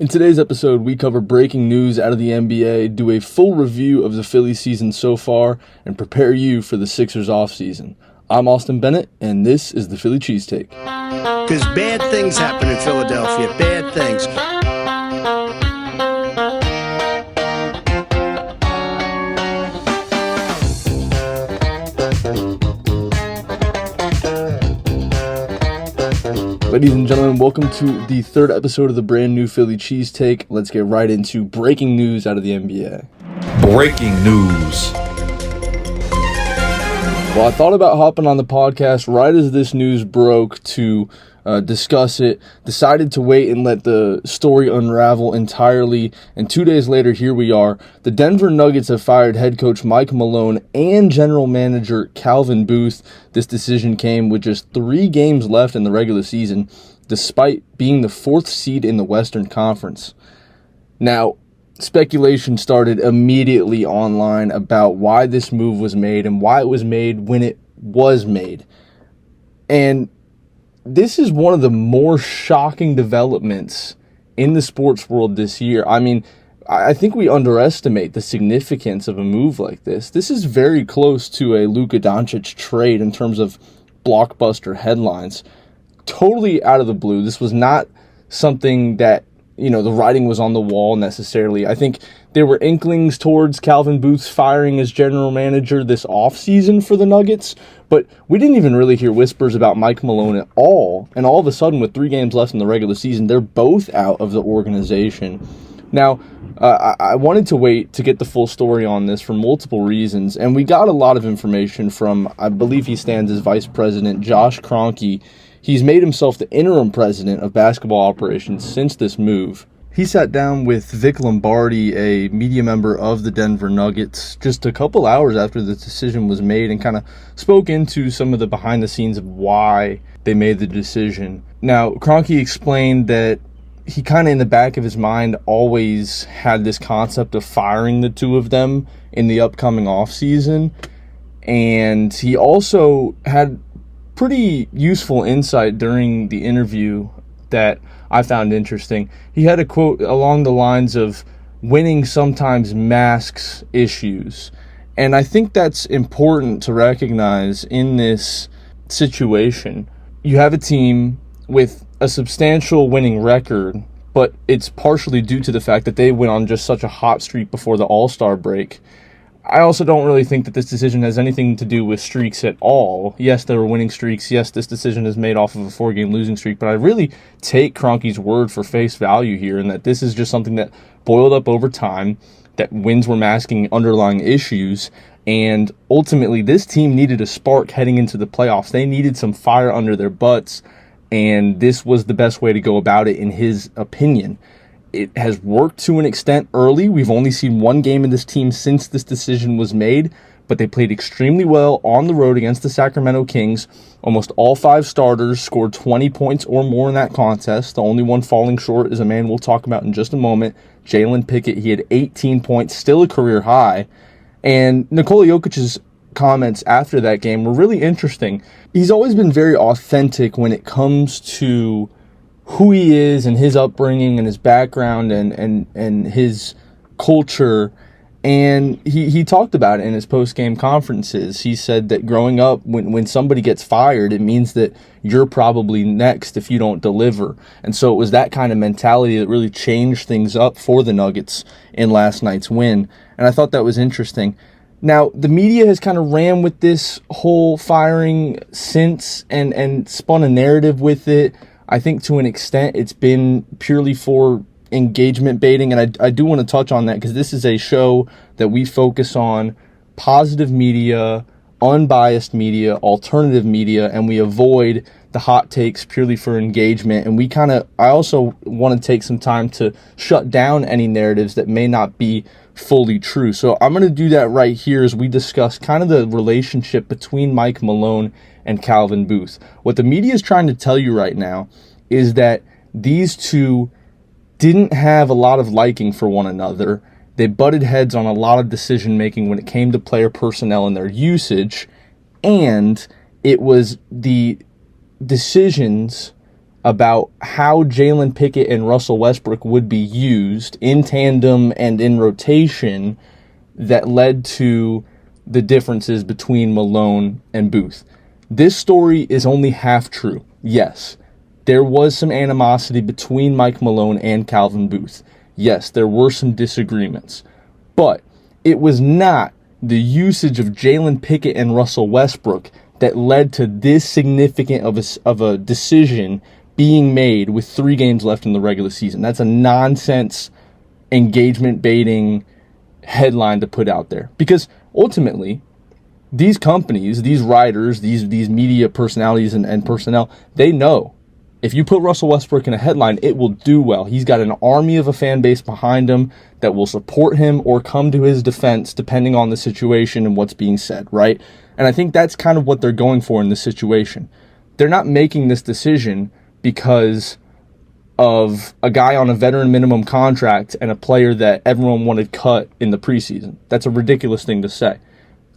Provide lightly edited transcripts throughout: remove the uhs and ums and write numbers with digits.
In today's episode, we cover breaking news out of the NBA, do a full review of the Phillies season so far, and prepare you for the Sixers offseason. I'm Austin Bennett, and this is the Philly Cheesesteak. Because bad things happen in Philadelphia. Bad things. Ladies and gentlemen, welcome to the third episode of the brand new Philly Cheesesteak. Let's get right into breaking news out of the NBA. Breaking news. Well, I thought about hopping on the podcast right as this news broke to discuss it, decided to wait and let the story unravel entirely, and 2 days later, here we are. The Denver Nuggets have fired head coach Mike Malone and general manager Calvin Booth. This decision came with just 3 games left in the regular season, despite being the 4th seed in the Western Conference. Now, speculation started immediately online about why this move was made and why it was made when it was made. And this is one of the more shocking developments in the sports world this year. I mean, I think we underestimate the significance of a move like this. This is very close to a Luka Doncic trade in terms of blockbuster headlines. Totally out of the blue. This was not something that, the writing was on the wall necessarily. I think there were inklings towards Calvin Booth's firing as general manager this offseason for the Nuggets, but we didn't even really hear whispers about Mike Malone at all. And all of a sudden, with 3 games left in the regular season, they're both out of the organization. Now, I wanted to wait to get the full story on this for multiple reasons, and we got a lot of information from, I believe he stands as vice president, Josh Kroenke. He's made himself the interim president of basketball operations since this move. He sat down with Vic Lombardi, a media member of the Denver Nuggets, just a couple hours after the decision was made and kind of spoke into some of the behind the scenes of why they made the decision. Now, Kroenke explained that he kind of in the back of his mind always had this concept of firing the two of them in the upcoming offseason. And he also had pretty useful insight during the interview that I found interesting. He had a quote along the lines of, winning sometimes masks issues. And I think that's important to recognize in this situation. You have a team with a substantial winning record, but it's partially due to the fact that they went on just such a hot streak before the All-Star break. I also don't really think that this decision has anything to do with streaks at all. Yes, there were winning streaks. Yes, this decision is made off of a 4-game losing streak. But I really take Kroenke's word for face value here, and that this is just something that boiled up over time, that wins were masking underlying issues. And ultimately, this team needed a spark heading into the playoffs. They needed some fire under their butts, and this was the best way to go about it, in his opinion. It has worked to an extent early. We've only seen 1 game in this team since this decision was made, but they played extremely well on the road against the Sacramento Kings. Almost all 5 starters scored 20 points or more in that contest. The only one falling short is a man we'll talk about in just a moment, Jalen Pickett. He had 18 points, still a career high. And Nikola Jokic's comments after that game were really interesting. He's always been very authentic when it comes to who he is and his upbringing and his background and his culture. And he talked about it in his post-game conferences. He said that growing up, when somebody gets fired, it means that you're probably next if you don't deliver. And so it was that kind of mentality that really changed things up for the Nuggets in last night's win. And I thought that was interesting. Now, the media has kind of ran with this whole firing since and spun a narrative with it. I think to an extent it's been purely for engagement baiting, and I do want to touch on that because this is a show that we focus on positive media, unbiased media, alternative media, and we avoid the hot takes purely for engagement. And I also want to take some time to shut down any narratives that may not be fully true. So I'm going to do that right here as we discuss kind of the relationship between Mike Malone and Calvin Booth. What the media is trying to tell you right now is that these two didn't have a lot of liking for one another. They butted heads on a lot of decision making when it came to player personnel and their usage, and it was the decisions about how Jalen Pickett and Russell Westbrook would be used in tandem and in rotation that led to the differences between Malone and Booth. This story is only half true. Yes, there was some animosity between Mike Malone and Calvin Booth. Yes, there were some disagreements. But it was not the usage of Jalen Pickett and Russell Westbrook that led to this significant of a decision being made with 3 games left in the regular season. That's a nonsense engagement baiting headline to put out there. Because ultimately, these companies, these writers, these media personalities and personnel, they know if you put Russell Westbrook in a headline, it will do well. He's got an army of a fan base behind him that will support him or come to his defense depending on the situation and what's being said, right? And I think that's kind of what they're going for in this situation. They're not making this decision because of a guy on a veteran minimum contract and a player that everyone wanted cut in the preseason. That's a ridiculous thing to say.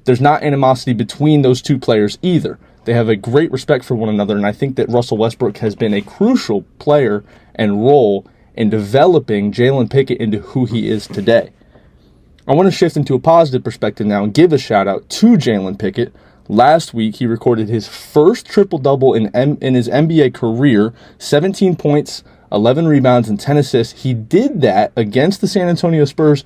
There's not animosity between those two players either. They have a great respect for one another, and I think that Russell Westbrook has been a crucial player and role in developing Jalen Pickett into who he is today. I want to shift into a positive perspective now and give a shout out to Jalen Pickett. Last week, he recorded his first triple-double in his NBA career, 17 points, 11 rebounds, and 10 assists. He did that against the San Antonio Spurs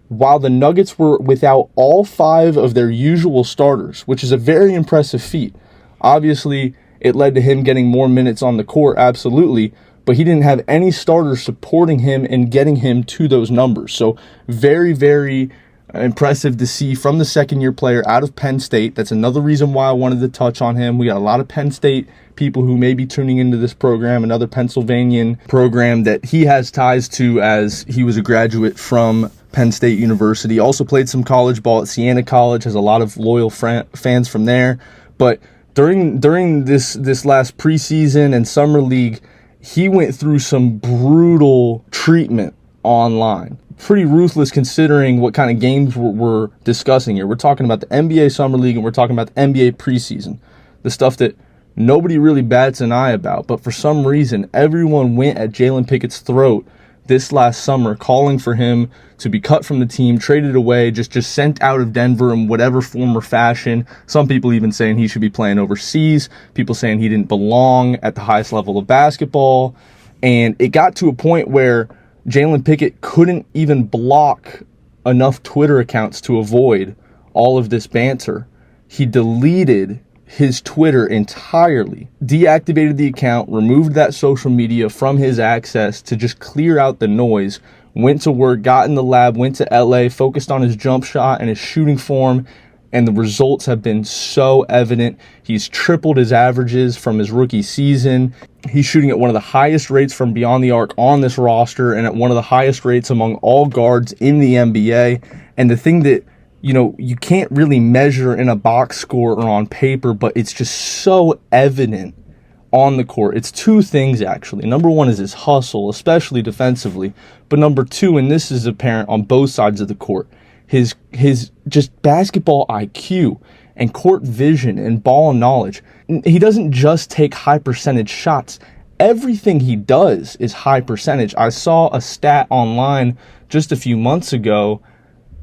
while the Nuggets were without all 5 of their usual starters, which is a very impressive feat. Obviously, it led to him getting more minutes on the court, absolutely, but he didn't have any starters supporting him and getting him to those numbers. So very, very impressive to see from the second-year player out of Penn State. That's another reason why I wanted to touch on him. We got a lot of Penn State people who may be tuning into this program, another Pennsylvanian program that he has ties to as he was a graduate from Penn State University. Also played some college ball at Siena College, has a lot of loyal fans from there. But during this last preseason and summer league, he went through some brutal treatment online. Pretty ruthless considering what kind of games we're discussing here. We're talking about the NBA Summer League and we're talking about the NBA preseason. The stuff that nobody really bats an eye about. But for some reason, everyone went at Jalen Pickett's throat this last summer, calling for him to be cut from the team, traded away, just sent out of Denver in whatever form or fashion. Some people even saying he should be playing overseas. People saying he didn't belong at the highest level of basketball. And it got to a point where Jalen Pickett couldn't even block enough Twitter accounts to avoid all of this banter. He deleted his Twitter entirely, deactivated the account, removed that social media from his access to just clear out the noise, went to work, got in the lab, went to LA, focused on his jump shot and his shooting form, and the results have been so evident. He's tripled his averages from his rookie season. He's shooting at one of the highest rates from beyond the arc on this roster and at one of the highest rates among all guards in the NBA. And the thing that you can't really measure in a box score or on paper, but it's just so evident on the court. It's 2 things, actually. Number 1 is his hustle, especially defensively. But number 2, and this is apparent on both sides of the court, his just basketball IQ and court vision and ball knowledge. He doesn't just take high percentage shots. Everything he does is high percentage. I saw a stat online just a few months ago,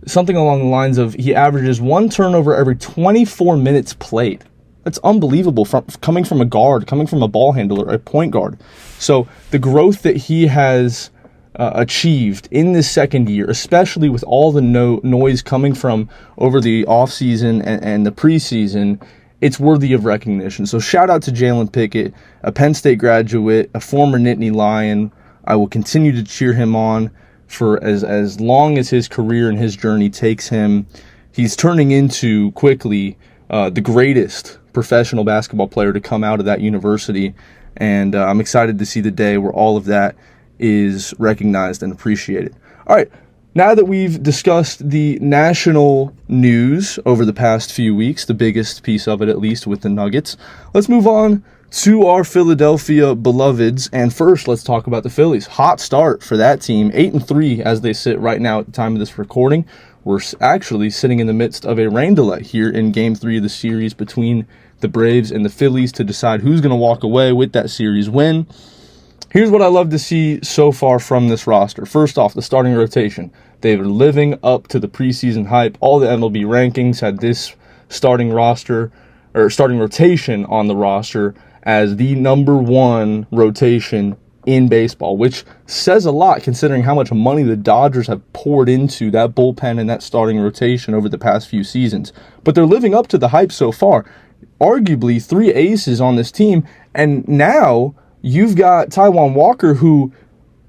something along the lines of he averages 1 turnover every 24 minutes played. That's unbelievable coming from a guard, coming from a ball handler, a point guard. So the growth that he has achieved in this second year, especially with all the noise coming from over the offseason and the preseason, it's worthy of recognition. So shout out to Jalen Pickett, a Penn State graduate, a former Nittany Lion. I will continue to cheer him on for as long as his career and his journey takes him. He's turning into quickly the greatest professional basketball player to come out of that university, and I'm excited to see the day where all of that is recognized and appreciated. All right, now that we've discussed the national news over the past few weeks, the biggest piece of it at least with the Nuggets, let's move on to our Philadelphia beloveds. And first, let's talk about the Phillies. Hot start for that team, 8-3 as they sit right now at the time of this recording. We're actually sitting in the midst of a rain delay here in Game 3 of the series between the Braves and the Phillies to decide who's going to walk away with that series win. Here's what I love to see so far from this roster. First off, the starting rotation. They're living up to the preseason hype. All the MLB rankings had this starting rotation on the roster as the number one rotation in baseball, which says a lot considering how much money the Dodgers have poured into that bullpen and that starting rotation over the past few seasons. But they're living up to the hype so far. Arguably 3 aces on this team, and now you've got Taijuan Walker, who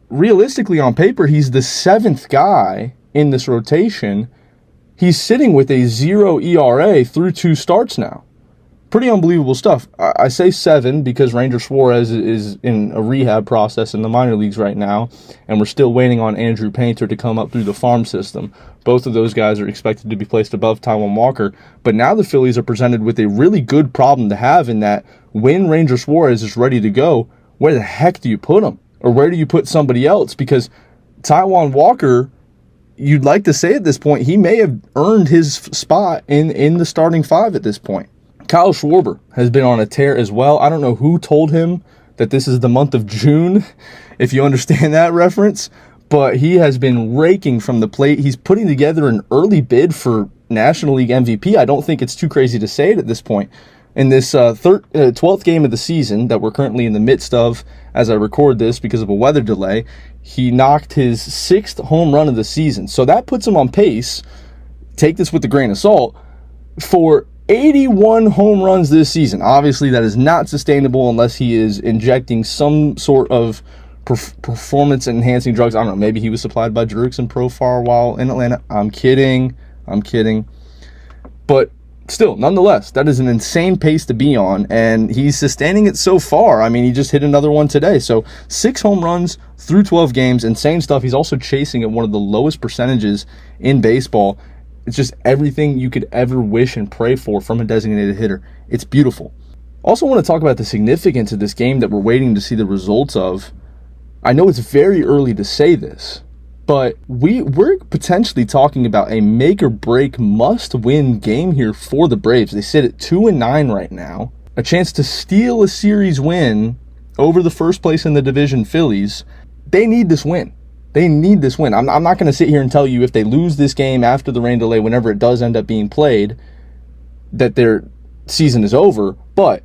realistically on paper, he's the 7th guy in this rotation. He's sitting with a 0 ERA through 2 starts now. Pretty unbelievable stuff. I say 7 because Ranger Suarez is in a rehab process in the minor leagues right now, and we're still waiting on Andrew Painter to come up through the farm system. Both of those guys are expected to be placed above Taijuan Walker, but now the Phillies are presented with a really good problem to have in that when Ranger Suarez is ready to go, where the heck do you put him? Or where do you put somebody else? Because Taijuan Walker, you'd like to say at this point, he may have earned his spot in the starting 5 at this point. Kyle Schwarber has been on a tear as well. I don't know who told him that this is the month of June, if you understand that reference, but he has been raking from the plate. He's putting together an early bid for National League MVP. I don't think it's too crazy to say it at this point. In this 12th game of the season that we're currently in the midst of as I record this because of a weather delay, he knocked his 6th home run of the season. So that puts him on pace, take this with a grain of salt, for 81 home runs this season. Obviously, that is not sustainable unless he is injecting some sort of performance-enhancing drugs. I don't know, maybe he was supplied by Jurickson Profar while in Atlanta. I'm kidding. But still, nonetheless, that is an insane pace to be on, and he's sustaining it so far. I mean, he just hit another one today. So 6 home runs through 12 games, insane stuff. He's also chasing at one of the lowest percentages in baseball. It's just everything you could ever wish and pray for from a designated hitter. It's beautiful. Also want to talk about the significance of this game that we're waiting to see the results of. I know it's very early to say this, but we're potentially talking about a make-or-break must-win game here for the Braves. They sit at 2-9 right now. A chance to steal a series win over the first place in the division Phillies. They need this win. I'm not going to sit here and tell you if they lose this game after the rain delay, whenever it does end up being played, that their season is over. But,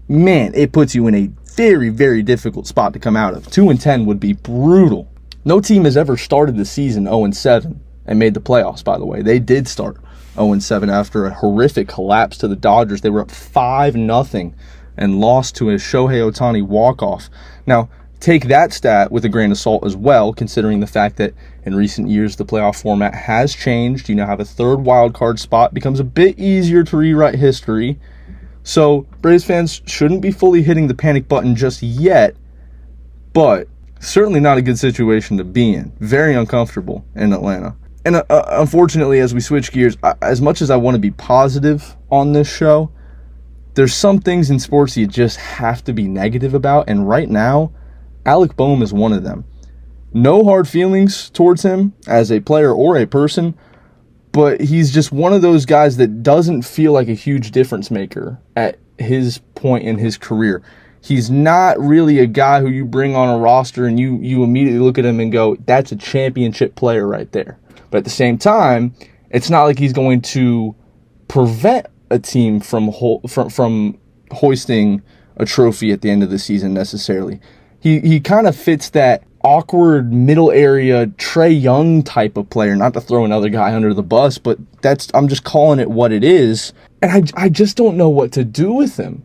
man, it puts you in a very, very difficult spot to come out of. 2-10 would be brutal. No team has ever started the season 0-7 and made the playoffs, by the way. They did start 0-7 after a horrific collapse to the Dodgers. They were up 5-0 and lost to a Shohei Ohtani walk-off. Now, take that stat with a grain of salt as well, considering the fact that in recent years the playoff format has changed. You now have a 3rd wild card spot. Becomes a bit easier to rewrite history. So Braves fans shouldn't be fully hitting the panic button just yet, but certainly not a good situation to be in. Very uncomfortable in Atlanta. And unfortunately, as we switch gears, as much as I want to be positive on this show, there's some things in sports you just have to be negative about, and right now, Alec Boehm is one of them. No hard feelings towards him as a player or a person, but he's just one of those guys that doesn't feel like a huge difference maker at his point in his career. He's not really a guy who you bring on a roster and you immediately look at him and go, that's a championship player right there. But at the same time, it's not like he's going to prevent a team from hoisting a trophy at the end of the season necessarily. He kind of fits that awkward middle area Trae Young type of player, not to throw another guy under the bus, but I'm just calling it what it is. And I just don't know what to do with him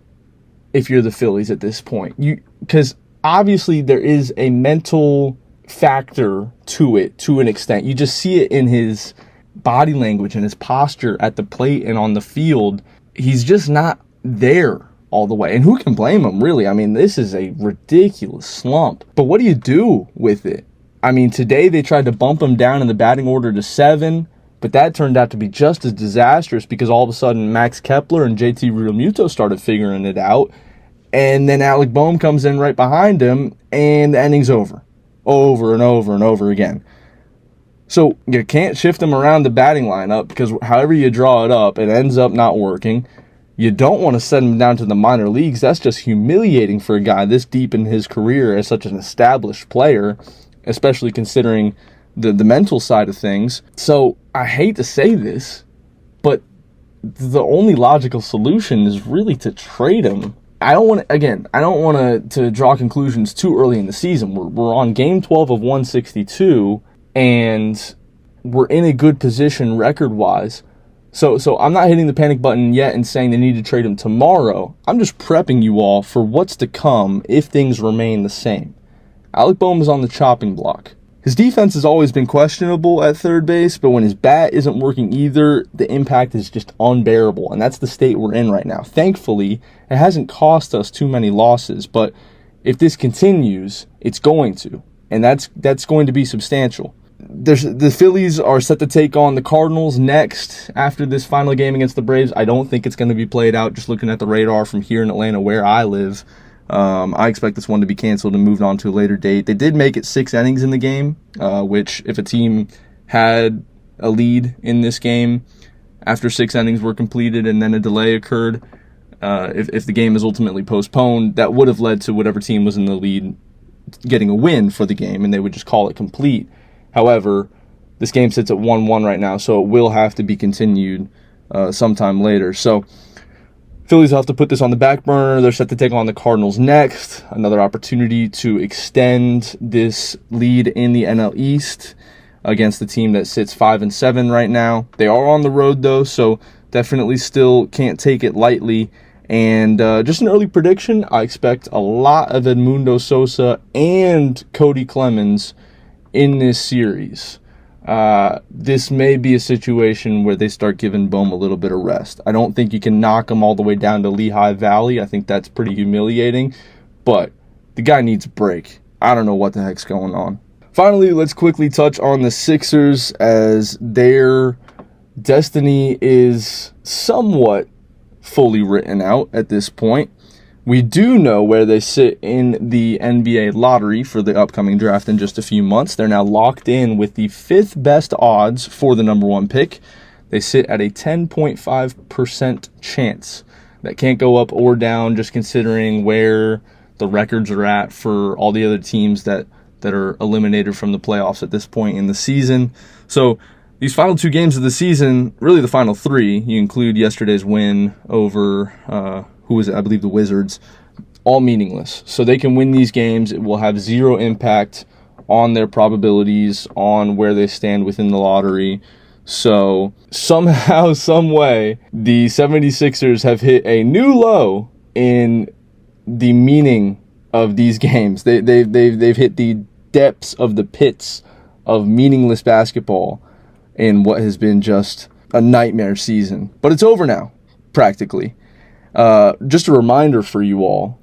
if you're the Phillies at this point. Because obviously there is a mental factor to it to an extent. You just see it in his body language and his posture at the plate and on the field. He's just not there all the way. And who can blame him, really? I mean, this is a ridiculous slump. But what do you do with it? I mean, today they tried to bump him down in the batting order to 7, but that turned out to be just as disastrous because all of a sudden Max Kepler and JT Realmuto started figuring it out. And then Alec Boehm comes in right behind him, and the inning's over. Over and over and over again. So you can't shift him around the batting lineup because however you draw it up, it ends up not working. You don't want to send him down to the minor leagues. That's just humiliating for a guy this deep in his career as such an established player, especially considering the mental side of things. So I hate to say this, but the only logical solution is really to trade him. I don't want to draw conclusions too early in the season. We're on game 12 of 162, and we're in a good position record-wise. So I'm not hitting the panic button yet and saying they need to trade him tomorrow. I'm just prepping you all for what's to come if things remain the same. Alec Bohm is on the chopping block. His defense has always been questionable at third base, but when his bat isn't working either, the impact is just unbearable, and that's the state we're in right now. Thankfully, it hasn't cost us too many losses, but if this continues, it's going to, and that's going to be substantial. The Phillies are set to take on the Cardinals next after this final game against the Braves. I don't think it's going to be played out. Just looking at the radar from here in Atlanta where I live, I expect this one to be canceled and moved on to a later date. They did make it 6 innings in the game, which if a team had a lead in this game after 6 innings were completed and then a delay occurred, if the game is ultimately postponed, that would have led to whatever team was in the lead getting a win for the game, and they would just call it complete. However, this game sits at 1-1 right now, so it will have to be continued sometime later. So Phillies will have to put this on the back burner. They're set to take on the Cardinals next. Another opportunity to extend this lead in the NL East against the team that sits 5-7 right now. They are on the road, though, so definitely still can't take it lightly. And just an early prediction, I expect a lot of Edmundo Sosa and Cody Clemens in this series. This may be a situation where they start giving Bohm a little bit of rest. I don't think you can knock him all the way down to Lehigh Valley. I think that's pretty humiliating, but the guy needs a break. I don't know what the heck's going on. Finally, let's quickly touch on the Sixers, as their destiny is somewhat fully written out at this point. We do know where they sit in the NBA lottery for the upcoming draft in just a few months. They're now locked in with the 5th best odds for the number 1 pick. They sit at a 10.5% chance. That can't go up or down, just considering where the records are at for all the other teams that are eliminated from the playoffs at this point in the season. So these final 2 games of the season, really the final 3, you include yesterday's win over who was it? I believe the Wizards, all meaningless. So they can win these games. It will have zero impact on their probabilities, on where they stand within the lottery. So somehow, some way, the 76ers have hit a new low in the meaning of these games. They've hit the depths of the pits of meaningless basketball in what has been just a nightmare season. But it's over now, practically. Just a reminder for you all,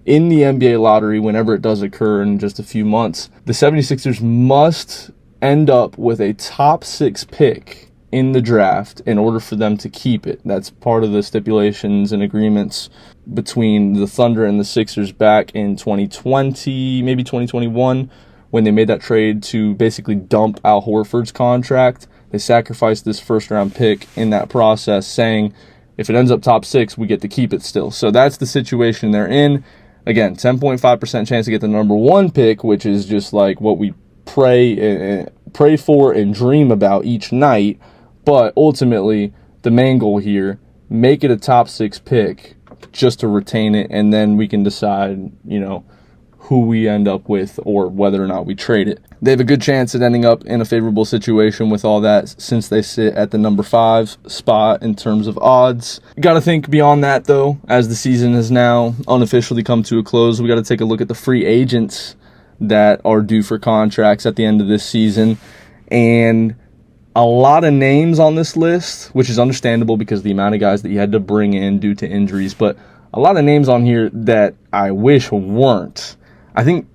in the NBA lottery, whenever it does occur in just a few months, the 76ers must end up with a top 6 pick in the draft in order for them to keep it. That's part of the stipulations and agreements between the Thunder and the Sixers back in 2020, maybe 2021, when they made that trade to basically dump Al Horford's contract. They sacrificed this first-round pick in that process, saying, if it ends up top 6, we get to keep it still. So that's the situation they're in. Again, 10.5% chance to get the number 1 pick, which is just like what we pray for and dream about each night. But ultimately, the main goal here, make it a top 6 pick just to retain it, and then we can decide, who we end up with or whether or not we trade it. They have a good chance at ending up in a favorable situation with all that, since they sit at the number 5 spot in terms of odds. You got to think beyond that, though, as the season has now unofficially come to a close. We got to take a look at the free agents that are due for contracts at the end of this season. And a lot of names on this list, which is understandable because of the amount of guys that you had to bring in due to injuries, but a lot of names on here that I wish weren't. I think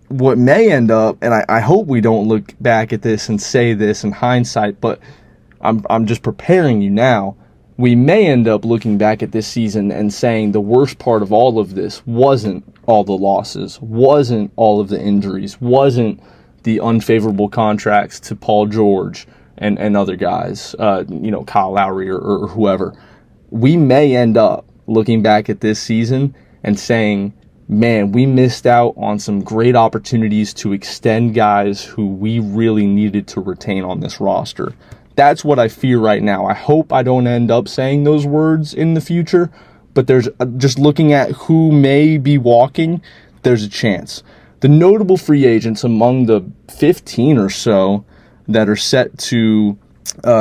what may end up, and I hope we don't look back at this and say this in hindsight, but I'm just preparing you now. We may end up looking back at this season and saying the worst part of all of this wasn't all the losses, wasn't all of the injuries, wasn't the unfavorable contracts to Paul George and other guys, Kyle Lowry or whoever. we may end up looking back at this season and saying, man, we missed out on some great opportunities to extend guys who we really needed to retain on this roster. That's what I fear right now. I hope I don't end up saying those words in the future, but there's just looking at who may be walking, there's a chance. The notable free agents among the 15 or so that are set to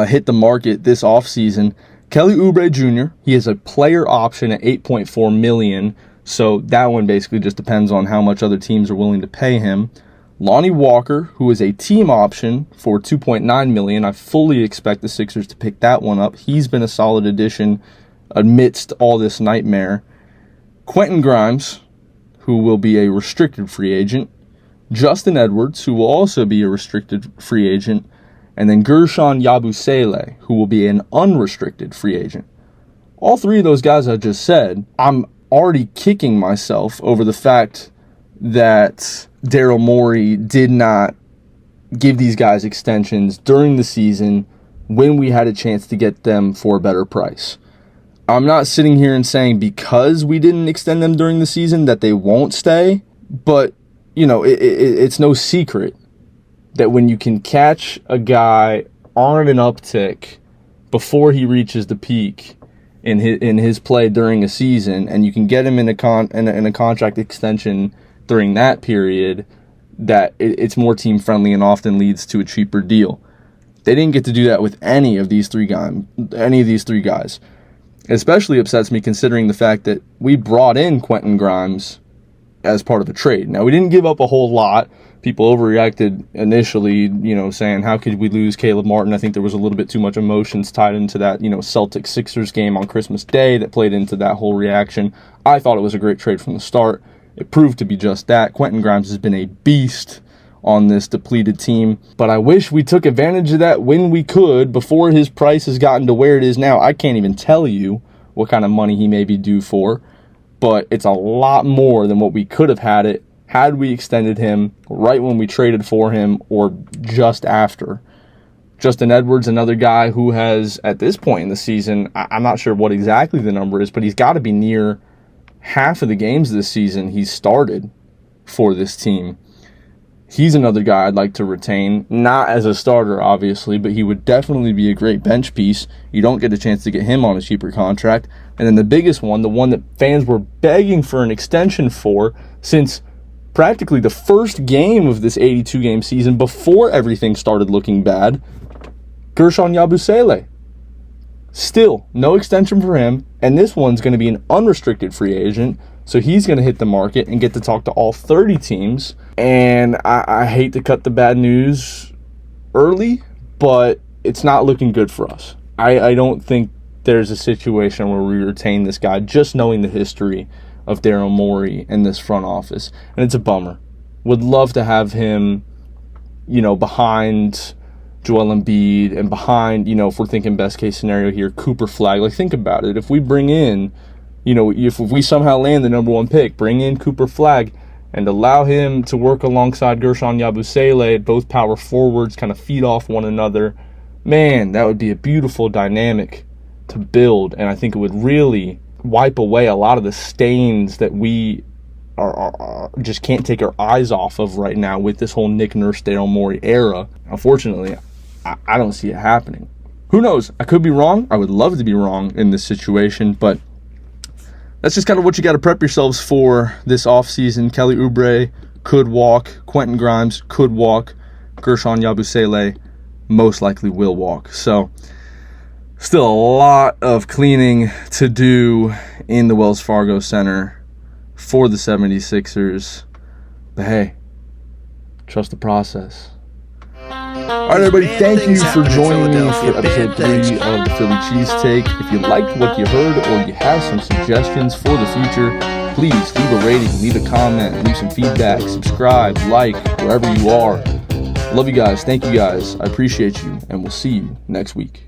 hit the market this offseason, Kelly Oubre Jr., he has a player option at $8.4 million, so that one basically just depends on how much other teams are willing to pay him. Lonnie Walker, who is a team option for $2.9 million. I fully expect the Sixers to pick that one up. He's been a solid addition amidst all this nightmare. Quentin Grimes, who will be a restricted free agent. Justin Edwards, who will also be a restricted free agent. And then Gershon Yabusele, who will be an unrestricted free agent. All three of those guys I just said, I'm already kicking myself over the fact that Daryl Morey did not give these guys extensions during the season when we had a chance to get them for a better price. I'm not sitting here and saying because we didn't extend them during the season that they won't stay, but, you know, it's no secret that when you can catch a guy on an uptick before he reaches the peak in his play during a season, and you can get him in a contract extension during that period, that it's more team friendly and often leads to a cheaper deal. They didn't get to do that with any of these three guys. It especially upsets me considering the fact that we brought in Quentin Grimes as part of a trade. Now, we didn't give up a whole lot. People overreacted initially, saying, how could we lose Caleb Martin? I think there was a little bit too much emotions tied into that, Celtics-Sixers game on Christmas Day that played into that whole reaction. I thought it was a great trade from the start. It proved to be just that. Quentin Grimes has been a beast on this depleted team, but I wish we took advantage of that when we could before his price has gotten to where it is now. I can't even tell you what kind of money he may be due for, but it's a lot more than what we could have had it had we extended him right when we traded for him or just after. Justin Edwards, another guy who has, at this point in the season, I'm not sure what exactly the number is, but he's got to be near half of the games this season he's started for this team. He's another guy I'd like to retain, not as a starter, obviously, but he would definitely be a great bench piece. You don't get a chance to get him on a cheaper contract. And then the biggest one, the one that fans were begging for an extension for since practically the first game of this 82-game season before everything started looking bad, Gershon Yabusele. Still, no extension for him, and this one's going to be an unrestricted free agent, so he's going to hit the market and get to talk to all 30 teams. And I hate to cut the bad news early, but it's not looking good for us. I don't think there's a situation where we retain this guy, just knowing the history of Daryl Morey in this front office. And it's a bummer. Would love to have him, behind Joel Embiid and behind, if we're thinking best case scenario here, Cooper Flagg. Like, think about it. If we bring in, if we somehow land the number one pick, bring in Cooper Flagg and allow him to work alongside Gershon Yabusele, both power forwards, kind of feed off one another, man, that would be a beautiful dynamic to build. And I think it would really wipe away a lot of the stains that we are just can't take our eyes off of right now with this whole Nick Nurse, Daryl Morey era. Unfortunately, I don't see it happening. Who knows? I could be wrong. I would love to be wrong in this situation, but that's just kind of what you got to prep yourselves for this offseason. Kelly Oubre could walk. Quentin Grimes could walk. Gershon Yabusele most likely will walk. So still a lot of cleaning to do in the Wells Fargo Center for the 76ers. But hey, trust the process. All right, everybody, thank you for joining me for episode 3 of the Philly Cheese Take. If you liked what you heard or you have some suggestions for the future, please leave a rating, leave a comment, leave some feedback, subscribe, like, wherever you are. Love you guys. Thank you guys. I appreciate you, and we'll see you next week.